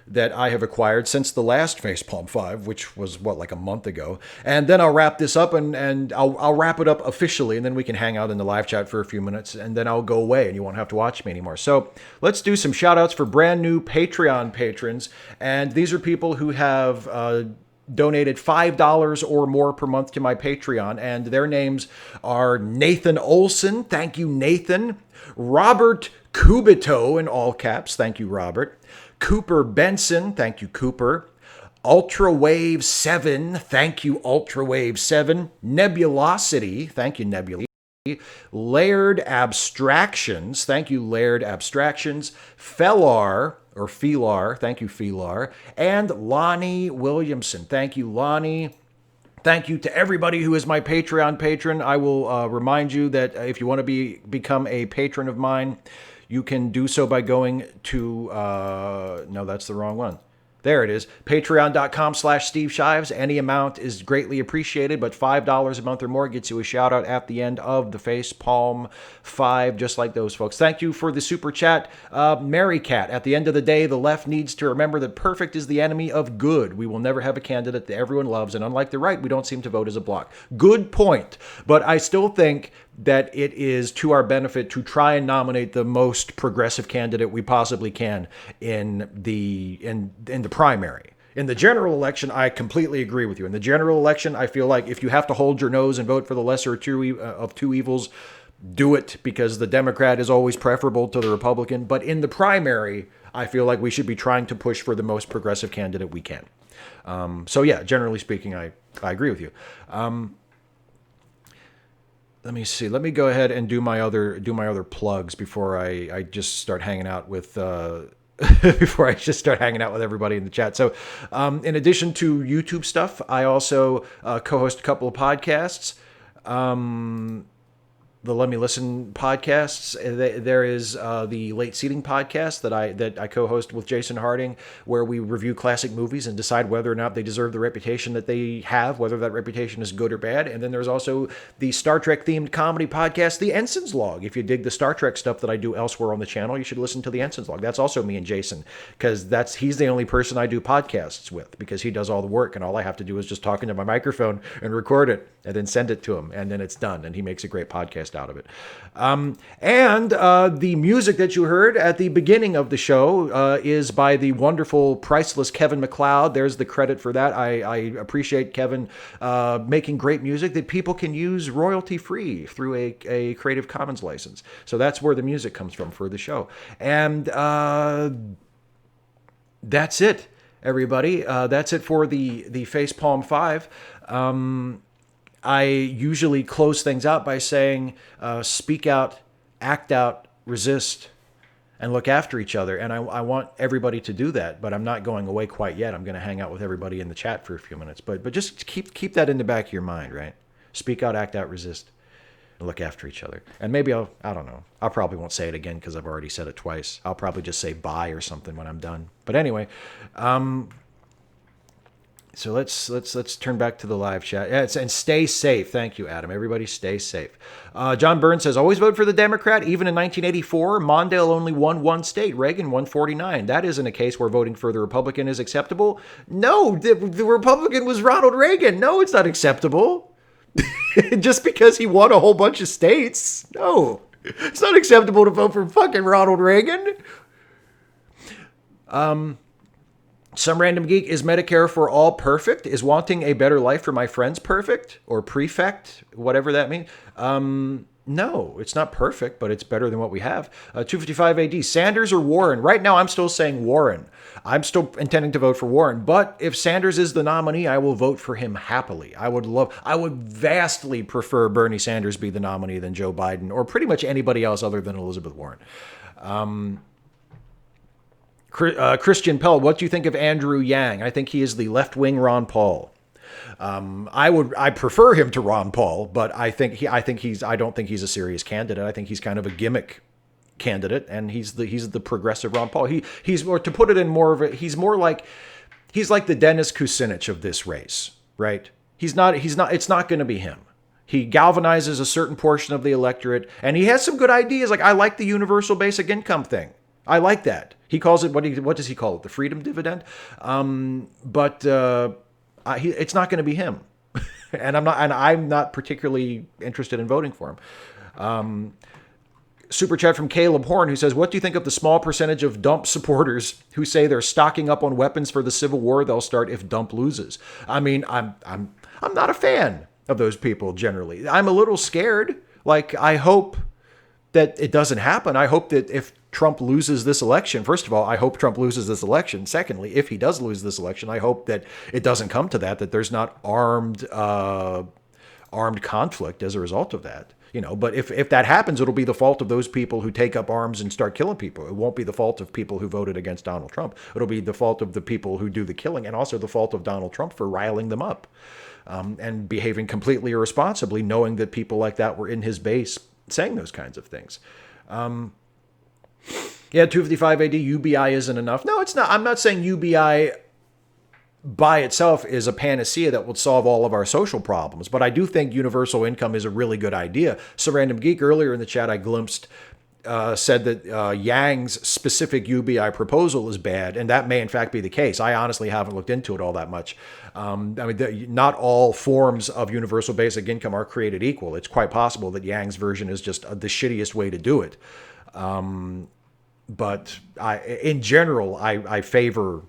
that I have acquired since the last Facepalm 5, which was, like a month ago. And then I'll wrap this up, and I'll wrap it up officially, and then we can hang out in the live chat for a few minutes, and then I'll go away, and you won't have to watch me anymore. So let's do some shout-outs for brand new Patreon patrons. And these are people who have donated $5 or more per month to my Patreon, and their names are Nathan Olson. Thank you, Nathan. Robert Kubito, in all caps. Thank you, Robert. Cooper Benson, thank you, Cooper. Ultrawave 7, thank you, Ultrawave 7. Nebulosity, thank you, Nebulosity. Layered Abstractions, thank you, Layered Abstractions. Felar, or Felar, thank you, Felar. And Lonnie Williamson, thank you, Lonnie. Thank you to everybody who is my Patreon patron. I will remind you that if you want to become a patron of mine, you can do so by going to, no, that's the wrong one. There it is. Patreon.com/Steve Shives. Any amount is greatly appreciated, but $5 a month or more gets you a shout out at the end of the Facepalm 5, just like those folks. Thank you for the super chat. Mary Cat, at the end of the day, the left needs to remember that perfect is the enemy of good. We will never have a candidate that everyone loves, and unlike the right, we don't seem to vote as a bloc. Good point. But I still think that it is to our benefit to try and nominate the most progressive candidate we possibly can in the primary. In the general election, I completely agree with you. In the general election, I feel like if you have to hold your nose and vote for the lesser of two evils, do it, because the Democrat is always preferable to the Republican. But in the primary, I feel like we should be trying to push for the most progressive candidate we can. So yeah, generally speaking, I agree with you. Let me see. Let me go ahead and do my other plugs before I just start hanging out with before I just start hanging out with everybody in the chat. So, in addition to YouTube stuff, I also co-host a couple of podcasts. The Let Me Listen podcasts. There is the Late Seating podcast that I co-host with Jason Harding, where we review classic movies and decide whether or not they deserve the reputation that they have, whether that reputation is good or bad. And then there's also the Star Trek themed comedy podcast, The Ensign's Log. If you dig the Star Trek stuff that I do elsewhere on the channel, you should listen to The Ensign's Log. That's also me and Jason, because he's the only person I do podcasts with, because he does all the work and all I have to do is just talk into my microphone and record it and then send it to him, and then it's done, and he makes a great podcast out of it. And the music that you heard at the beginning of the show is by the wonderful, priceless Kevin MacLeod. There's the credit for that. I appreciate Kevin making great music that people can use royalty-free through a Creative Commons license. So that's where the music comes from for the show. And that's it, everybody. That's it for the Facepalm 5. I usually close things out by saying, speak out, act out, resist, and look after each other. And I want everybody to do that, but I'm not going away quite yet. I'm going to hang out with everybody in the chat for a few minutes. But just keep that in the back of your mind, right? Speak out, act out, resist, and look after each other. And maybe I don't know. I probably won't say it again because I've already said it twice. I'll probably just say bye or something when I'm done. But anyway, so let's turn back to the live chat. And stay safe. Thank you, Adam. Everybody stay safe. John Burns says, always vote for the Democrat. Even in 1984, Mondale only won one state. Reagan won 49. That isn't a case where voting for the Republican is acceptable. No, the Republican was Ronald Reagan. No, it's not acceptable. Just because he won a whole bunch of states. No, it's not acceptable to vote for fucking Ronald Reagan. Some random geek, is Medicare for all perfect? Is wanting a better life for my friends perfect? Or prefect? Whatever that means. No, it's not perfect, but it's better than what we have. 255 AD, Sanders or Warren? Right now, I'm still saying Warren. I'm still intending to vote for Warren. But if Sanders is the nominee, I will vote for him happily. I would vastly prefer Bernie Sanders be the nominee than Joe Biden or pretty much anybody else other than Elizabeth Warren. Christian Pell, what do you think of Andrew Yang? I think he is the left-wing Ron Paul. I prefer him to Ron Paul, but I don't think he's a serious candidate. I think he's kind of a gimmick candidate, and he's the progressive Ron Paul. He's more, to put it in more of a, he's like the Dennis Kucinich of this race, right? It's not going to be him. He galvanizes a certain portion of the electorate, and he has some good ideas. Like, I like the universal basic income thing. I like that. He calls it, what does he call it? The freedom dividend? It's not going to be him. and I'm not particularly interested in voting for him. Super chat from Caleb Horn, who says, what do you think of the small percentage of Dump supporters who say they're stocking up on weapons for the Civil War they'll start if Dump loses? I mean, I'm not a fan of those people generally. I'm a little scared. Like, I hope that it doesn't happen. I hope that if Trump loses this election, first of all, I hope Trump loses this election. Secondly, if he does lose this election, I hope that it doesn't come to that there's not armed conflict as a result of that. But if that happens, it'll be the fault of those people who take up arms and start killing people. It won't be the fault of people who voted against Donald Trump. It'll be the fault of the people who do the killing, and also the fault of Donald Trump for riling them up and behaving completely irresponsibly, knowing that people like that were in his base saying those kinds of things. 255 AD, UBI isn't enough. No, it's not. I'm not saying UBI by itself is a panacea that would solve all of our social problems, but I do think universal income is a really good idea. So Random Geek, earlier in the chat, I glimpsed, said that Yang's specific UBI proposal is bad, and that may in fact be the case. I honestly haven't looked into it all that much. Not all forms of universal basic income are created equal. It's quite possible that Yang's version is just the shittiest way to do it. But in general, I favor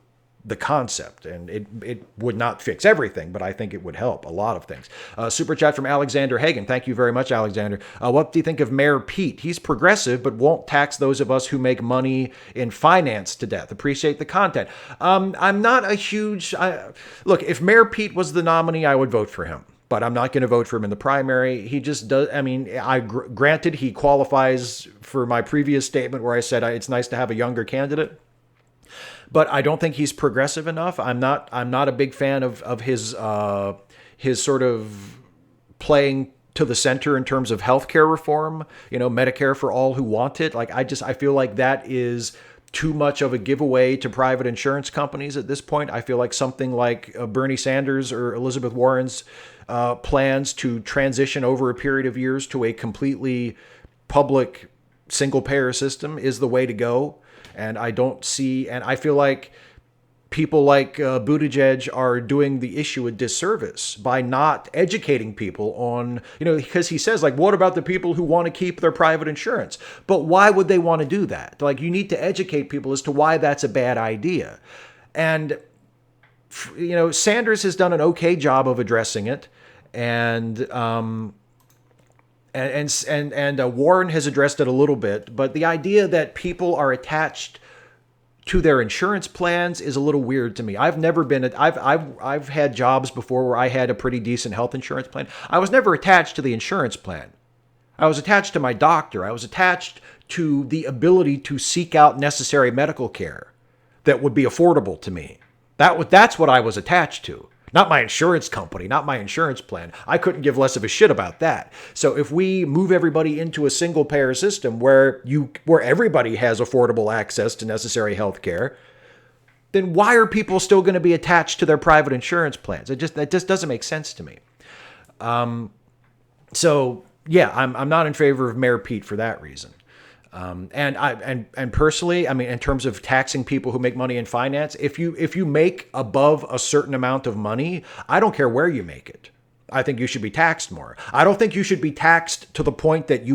the concept, and it would not fix everything, but I think it would help a lot of things. Super chat from Alexander Hagen. Thank you very much, Alexander. What do you think of Mayor Pete? He's progressive, but won't tax those of us who make money in finance to death. Appreciate the content. I'm not a huge... Look, if Mayor Pete was the nominee, I would vote for him. But I'm not going to vote for him in the primary. He just does. I mean, granted, he qualifies for my previous statement where I said it's nice to have a younger candidate. but I don't think he's progressive enough. I'm not a big fan of his sort of playing to the center in terms of healthcare reform, Medicare for all who want it. Like I feel like that is too much of a giveaway to private insurance companies at this point. I feel like something like Bernie Sanders or Elizabeth Warren's plans to transition over a period of years to a completely public single payer system is the way to go. And I feel like people like Buttigieg are doing the issue a disservice by not educating people on, because he says, like, what about the people who want to keep their private insurance? But why would they want to do that? Like, you need to educate people as to why that's a bad idea. And, Sanders has done an okay job of addressing it. And Warren has addressed it a little bit. But the idea that people are attached to their insurance plans is a little weird to me. I've had jobs before where I had a pretty decent health insurance plan. I was never attached to the insurance plan. I was attached to my doctor. I was attached to the ability to seek out necessary medical care that would be affordable to me. That's what I was attached to. Not my insurance company, not my insurance plan. I couldn't give less of a shit about that. So if we move everybody into a single payer system where everybody has affordable access to necessary health care, then why are people still going to be attached to their private insurance plans? That just doesn't make sense to me. So yeah, I'm not in favor of Mayor Pete for that reason. And personally, I mean, in terms of taxing people who make money in finance, if you make above a certain amount of money, I don't care where you make it. I think you should be taxed more. I don't think you should be taxed to the point that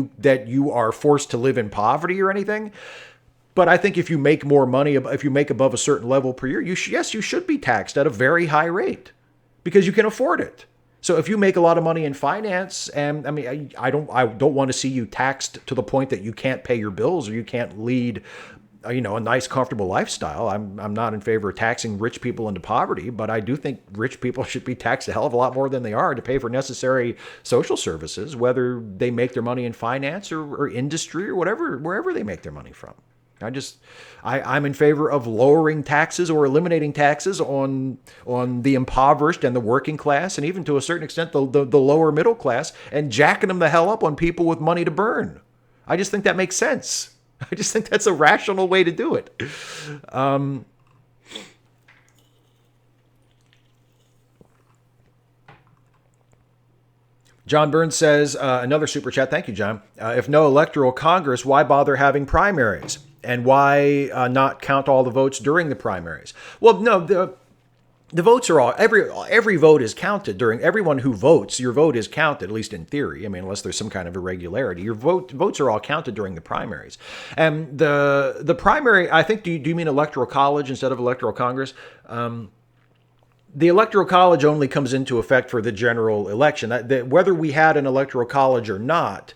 you are forced to live in poverty or anything. But I think if you make more money, if you make above a certain level per year, you should be taxed at a very high rate because you can afford it. So if you make a lot of money in finance, and I mean, I don't want to see you taxed to the point that you can't pay your bills or you can't lead, a nice, comfortable lifestyle. I'm not in favor of taxing rich people into poverty, but I do think rich people should be taxed a hell of a lot more than they are to pay for necessary social services, whether they make their money in finance or industry or wherever they make their money from. I'm in favor of lowering taxes or eliminating taxes on the impoverished and the working class, and even to a certain extent the lower middle class, and jacking them the hell up on people with money to burn. I just think that makes sense. I just think that's a rational way to do it. John Burns says, another super chat. Thank you, John. If no electoral Congress, why bother having primaries? And why not count all the votes during the primaries? Well, no, the votes are all, every vote is counted during, everyone who votes, your vote is counted, at least in theory. I mean, unless there's some kind of irregularity. Your votes are all counted during the primaries. And the primary, I think, do you mean electoral college instead of electoral Congress? The electoral college only comes into effect for the general election. Whether we had an electoral college or not,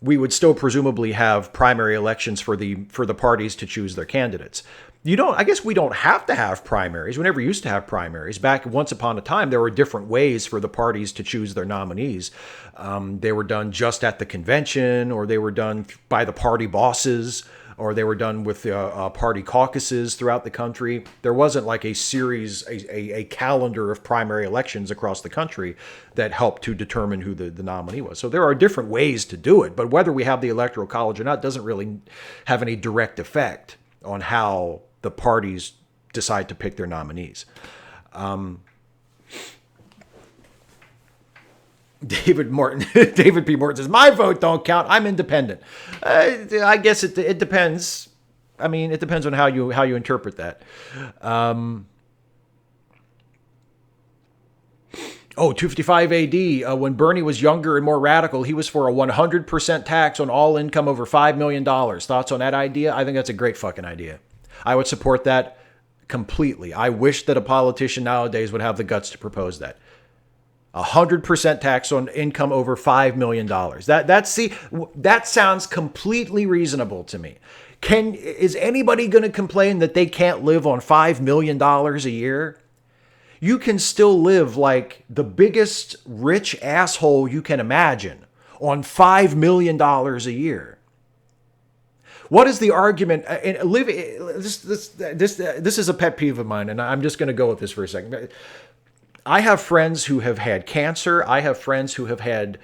we would still presumably have primary elections for the parties to choose their candidates. I guess we don't have to have primaries. We never used to have primaries. Back once upon a time, there were different ways for the parties to choose their nominees. They were done just at the convention, or they were done by the party bosses, or they were done with party caucuses throughout the country. There wasn't like a series, a calendar of primary elections across the country that helped to determine who the nominee was. So there are different ways to do it, but whether we have the Electoral College or not doesn't really have any direct effect on how the parties decide to pick their nominees. David P. Morton says, my vote don't count. I'm independent. I guess it depends. I mean, it depends on how you interpret that. 255 AD, when Bernie was younger and more radical, he was for a 100% tax on all income over $5 million. Thoughts on that idea? I think that's a great fucking idea. I would support that completely. I wish that a politician nowadays would have the guts to propose that. 100% tax on income over $5 million. That sounds completely reasonable to me. Is anybody going to complain that they can't live on $5 million a year? You can still live like the biggest rich asshole you can imagine on $5 million a year. What is the argument? And live this is a pet peeve of mine, and I'm just going to go with this for a second. I have friends who have had cancer. I have friends who have had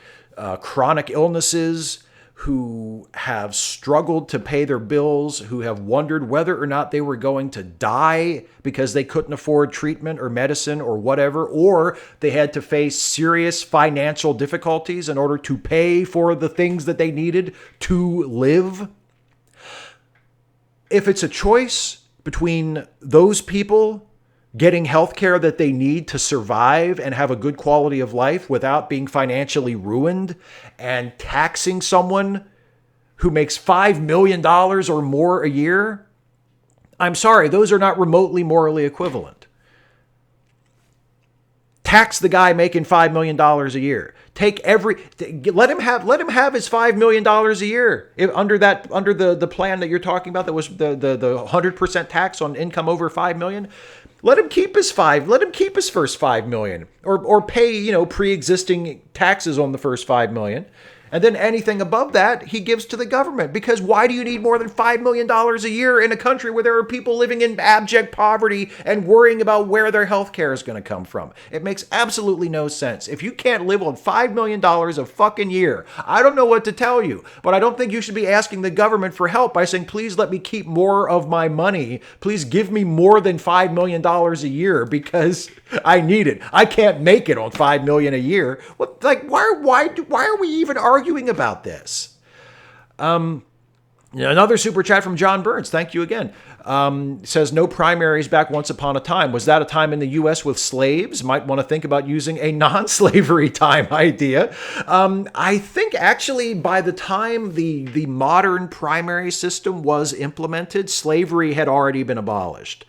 chronic illnesses, who have struggled to pay their bills, who have wondered whether or not they were going to die because they couldn't afford treatment or medicine or whatever, or they had to face serious financial difficulties in order to pay for the things that they needed to live. If it's a choice between those people getting health care that they need to survive and have a good quality of life without being financially ruined, and taxing someone who makes $5 million or more a year, I'm sorry, those are not remotely morally equivalent. Tax the guy making $5 million a year. Let him have his $5 million a year under the plan that you're talking about, that was the 100% tax on income over $5 million. Let him keep his first $5 million, or pay, pre-existing taxes on the first $5 million. And then anything above that, he gives to the government. Because why do you need more than $5 million a year in a country where there are people living in abject poverty and worrying about where their health care is going to come from? It makes absolutely no sense. If you can't live on $5 million a fucking year, I don't know what to tell you. But I don't think you should be asking the government for help by saying, please let me keep more of my money. Please give me more than $5 million a year because I need it. I can't make it on $5 million a year. Why are we even arguing about this? Another super chat from John Burns. Thank you again. Says, no primaries back once upon a time. Was that a time in the U.S. with slaves? Might want to think about using a non-slavery time idea. I think actually by the time the modern primary system was implemented, slavery had already been abolished.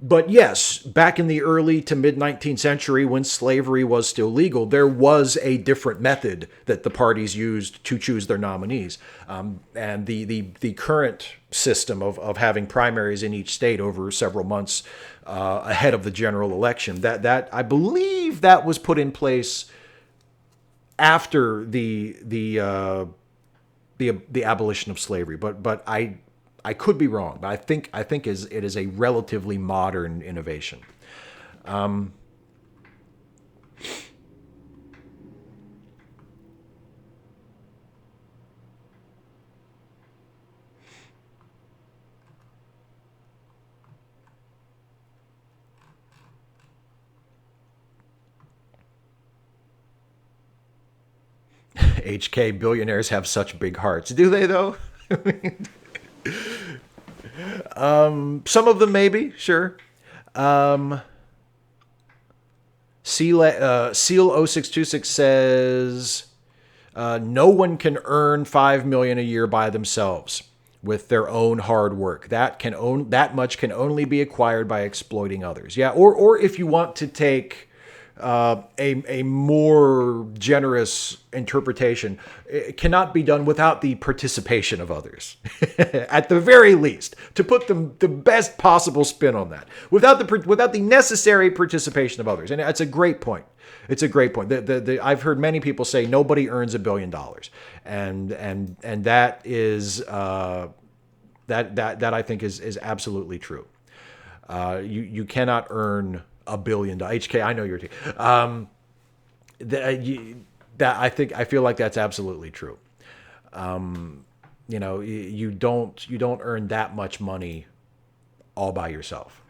But yes, back in the early to mid 19th century, when slavery was still legal, there was a different method that the parties used to choose their nominees. And the current system of having primaries in each state over several months ahead of the general election, that I believe that was put in place after the abolition of slavery. But I could be wrong, but I think it is a relatively modern innovation. HK, billionaires have such big hearts. Do they, though? Some of them maybe, sure. Seal0626 says, no one can earn $5 million a year by themselves with their own hard work. That much can only be acquired by exploiting others. Yeah, or if you want to take a more generous interpretation, it cannot be done without the participation of others. At the very least, to put the best possible spin on that, without the necessary participation of others. And it's a great point. It's a great point. I've heard many people say nobody earns $1 billion, and that is that I think is absolutely true. You cannot earn $1 billion. HK, I know you're. I feel like that's absolutely true. You don't earn that much money all by yourself.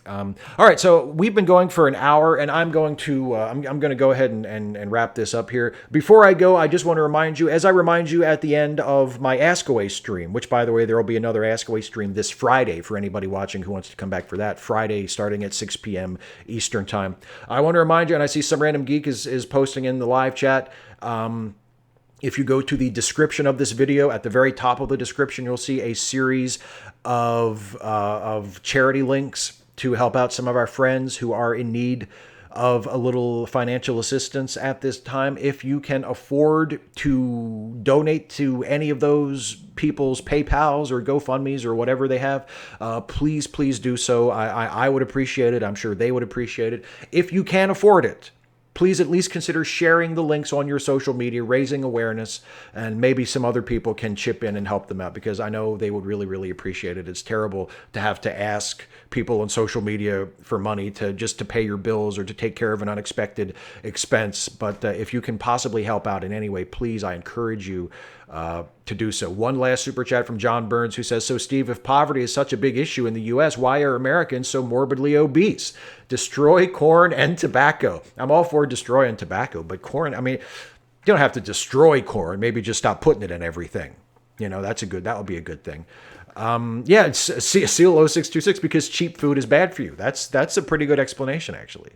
All right, so we've been going for an hour, and I'm going to go ahead and wrap this up here. Before I go, I just want to remind you, as I remind you at the end of my Ask Away stream, which, by the way, there will be another Ask Away stream this Friday for anybody watching who wants to come back for that, Friday starting at 6 p.m. Eastern Time. I want to remind you, and I see some random geek is posting in the live chat, if you go to the description of this video, at the very top of the description, you'll see a series of charity links to help out some of our friends who are in need of a little financial assistance at this time. If you can afford to donate to any of those people's PayPals or GoFundMes or whatever they have, please do so. I would appreciate it. I'm sure they would appreciate it. If you can't afford it, please at least consider sharing the links on your social media, raising awareness, and maybe some other people can chip in and help them out, because I know they would really, really appreciate it. It's terrible to have to ask people on social media for money to pay your bills or to take care of an unexpected expense. But if you can possibly help out in any way, please, I encourage you to do so. One last super chat from John Burns, who says, so Steve, if poverty is such a big issue in the U.S., why are Americans so morbidly obese? Destroy corn and tobacco. I'm all for destroying tobacco, but corn, I mean, you don't have to destroy corn. Maybe just stop putting it in everything. That would be a good thing. Yeah, it's Seal 0626, because cheap food is bad for you. That's a pretty good explanation, actually.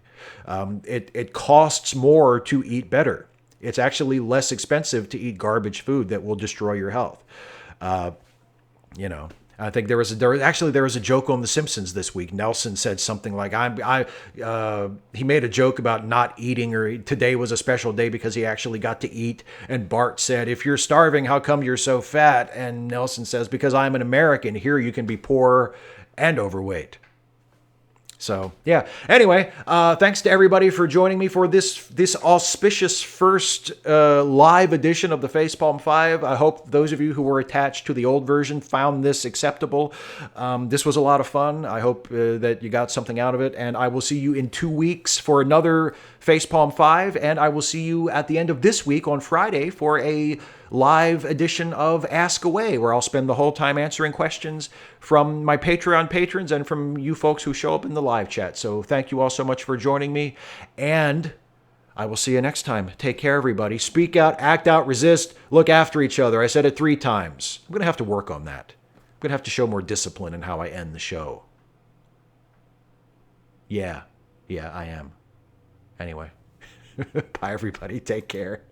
It costs more to eat better. It's actually less expensive to eat garbage food that will destroy your health. I think there was a joke on The Simpsons this week. Nelson said something like, he made a joke about not eating, or today was a special day because he actually got to eat. And Bart said, if you're starving, how come you're so fat? And Nelson says, because I'm an American. Here you can be poor and overweight. So, yeah. Anyway, thanks to everybody for joining me for this auspicious first live edition of the Facepalm 5. I hope those of you who were attached to the old version found this acceptable. This was a lot of fun. I hope that you got something out of it. And I will see you in 2 weeks for another Facepalm 5. And I will see you at the end of this week on Friday for a live edition of Ask Away, where I'll spend the whole time answering questions from my Patreon patrons and from you folks who show up in the live chat. So thank you all so much for joining me, and I will see you next time. Take care, everybody. Speak out, act out, resist, look after each other. I said it 3 times. I'm going to have to work on that. I'm going to have to show more discipline in how I end the show. Yeah, I am. Anyway, bye, everybody. Take care.